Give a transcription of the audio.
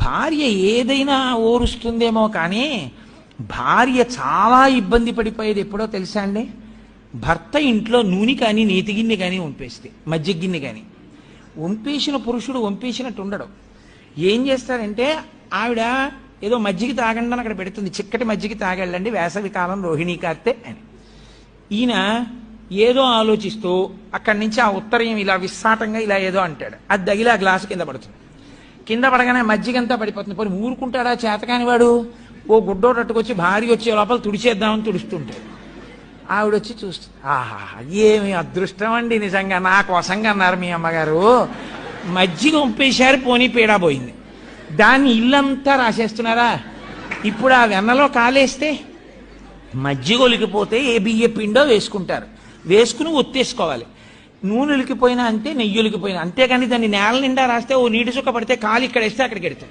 భార్య ఏదైనా ఓరుస్తుందేమో కానీ భార్య చాలా ఇబ్బంది పడిపోయేది ఎప్పుడో తెలుసా అండి? భర్త ఇంట్లో నూనె కానీ నేతి గిన్నె కానీ వంపేస్తే, మజ్జిగ గిన్నె కానీ వంపేసిన పురుషుడు వంపేసినట్టు ఉండడు. ఏం చేస్తారంటే ఆవిడ ఏదో మజ్జిగ తాగండి అని అక్కడ పెడుతుంది, చిక్కటి మజ్జిగ తాగెళ్ళండి వేసవి కాలం రోహిణీ కార్తె అని. ఈయన ఏదో ఆలోచిస్తూ అక్కడి నుంచి ఆ ఉత్తరయం ఇలా విస్సాటంగా ఇలా ఏదో అంటాడు, అది తగిలి ఆ గ్లాసు కింద పడుతుంది. కింద పడగానే మజ్జిగంతా పడిపోతుంది. పోనీ ఊరుకుంటాడా చేతకాని వాడు? ఓ గుడ్డోడు అట్టుకొచ్చి భార్య వచ్చే లోపల తుడిచేద్దామని తుడుస్తుంటాడు. ఆవిడ వచ్చి చూస్తుంది, ఆహా ఏమి అదృష్టం అండి, నిజంగా నా కోసంగా అన్నారు మీ అమ్మగారు, మజ్జిగ వంపేశారు, పోనీ పీడా పోయింది. దాన్ని ఇల్లంతా రాసేస్తున్నారా? ఇప్పుడు ఆ వెన్నలో కాలేస్తే మజ్జిగ ఒలికిపోతే ఏ బియ్య పిండో వేసుకుంటారు, వేసుకుని ఒత్తేసుకోవాలి. నూనె ఒలికిపోయినా అంతే, నెయ్యి ఒలికిపోయినా అంతేగాని దాన్ని నేల నిండా రాస్తే ఓ నీటి చుక్క పడితే కాలు ఇక్కడ వేస్తే అక్కడికి వెళ్తాం.